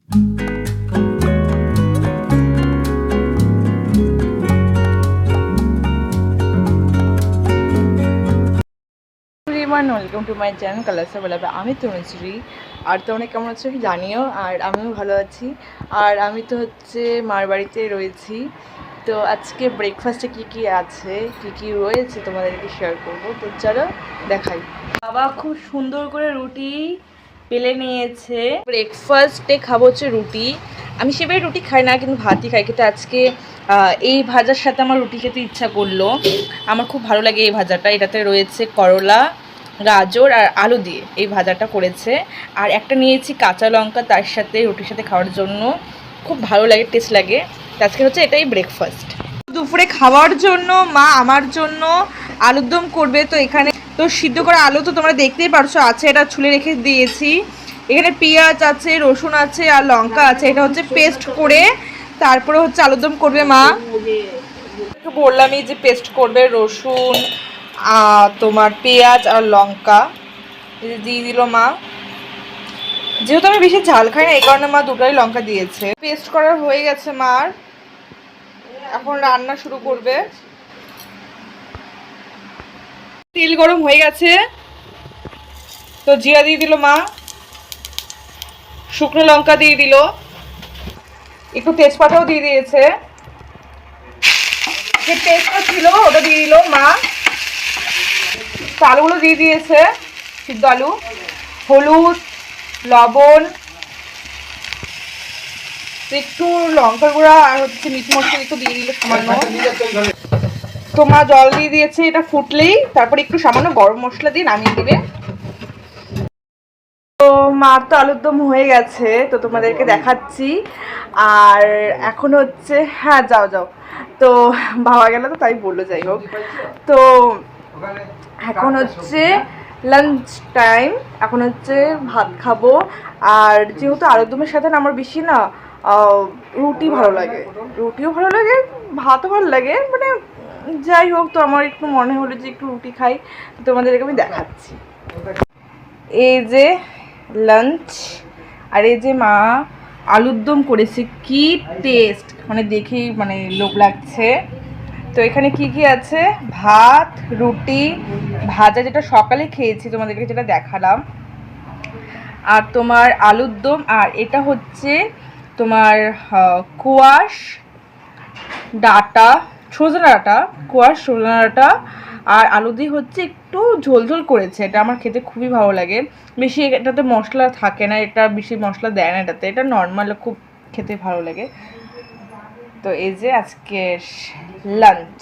Welcome to my channel colours বলাবে। আমি তনুশ্রী, আর তোমরা কেমন আছো জানিও। আর আমিও ভালো আছি। আর আমি তো হচ্ছে মার বাড়িতে রয়েছি। তো আজকে ব্রেকফাস্টে কি আছে, কি রয়েছে তোমাদেরকে শেয়ার করব। তো চলো দেখাই। বাবা খুব সুন্দর করে রুটি বেলে নিয়েছে। ব্রেকফাস্টে খাবো হচ্ছে রুটি। আমি সেভাবে রুটি খাই না, কিন্তু ভাতই খাই। কিন্তু আজকে এই ভাজার সাথে আমার রুটি খেতে ইচ্ছা করলো। আমার খুব ভালো লাগে এই ভাজাটা। এটাতে রয়েছে করলা, গাজর আর আলু দিয়ে এই ভাজাটা করেছে। আর একটা নিয়েছি কাঁচা লঙ্কা তার সাথে রুটির সাথে খাওয়ার জন্য। খুব ভালো লাগে, টেস্ট লাগে। আজকে হচ্ছে এটাই ব্রেকফাস্ট। দুপুরে খাওয়ার জন্য মা আমার জন্য আলুর দম করবে। তো এখানে তো সিদ্ধ করা আলু তো তোমরা দেখতেই পারছো আছে, এটা ছুলে রেখে দিয়েছি। এখানে পেঁয়াজ আছে, রসুন আছে আর লঙ্কা আছে। এটা হচ্ছে পেস্ট করে তারপরে হচ্ছে আলুর দম করবে মা। বললামই যে পেস্ট করবে রসুন, তোমার পেঁয়াজ আর লঙ্কা দিয়ে দিল মা। যেহেতু আমি বেশি ঝাল খাই না, এই কারণে মা দুটোই লঙ্কা দিয়েছে। পেস্ট করা হয়ে গেছে মার, এখন রান্না শুরু করবে। তেল গরম হয়ে গেছে, তো জিরা দিয়ে দিল মা, শুকনো লঙ্কা দিয়ে দিল, একটু তেজপাতাও দিয়ে দিয়েছে। যে পেস্টটা ছিল ওটা দিয়ে দিল মা। আলুগুলো দিয়ে দিয়েছে, সিদ্ধ আলু, হলুদ, লবণ, একটু লঙ্কার গুঁড়া আর হচ্ছে মিট মশলা একটু দিয়ে দিল সামান্য। তোমার জল দিয়ে দিয়েছে। এটা ফুটলেই তারপরে একটু সামান্য গরম মশলা দিয়ে নামিয়ে দিবে। তো মার তো আলুর দম হয়ে গেছে, তো তোমাদেরকে দেখাচ্ছি। আর এখন হচ্ছে, হ্যাঁ যাও যাও, তো ভাবা গেল তো তাই বললো, যাই হোক। তো এখন হচ্ছে লাঞ্চ টাইম, এখন হচ্ছে ভাত খাবো। আর যেহেতু আলুর দমের সাথে না আমার বেশি না রুটি ভালো লাগে, রুটিও ভালো লাগে, ভাতও ভালো লাগে, মানে যাই হোক। তো আমার একটু মনে হলো যে একটু রুটি খাই, তোমাদেরকে আমি দেখাচ্ছি। এই যে লাঞ্চ, আর এই যে মা আলুর দম করেছে, কি টেস্ট, মানে দেখেই মানে লোভ লাগছে। তো এখানে কি আছে, ভাত, রুটি, ভাজা যেটা সকালে খেয়েছি তোমাদেরকে যেটা দেখালাম, আর তোমার আলুর দম। আর এটা হচ্ছে তোমার কোয়াশ ডাঁটা, সজনা ডাঁটা, কোয়াশ সজনা ডাঁটা আর আলু দিয়ে হচ্ছে একটু ঝোল ঝোল করেছে। এটা আমার খেতে খুবই ভালো লাগে। বেশি এটাতে মশলা থাকে না, এটা বেশি মশলা দেয় না এটাতে, এটা নর্মাল খুব খেতে ভালো লাগে। তো এই যে আজকের লাঞ্চ।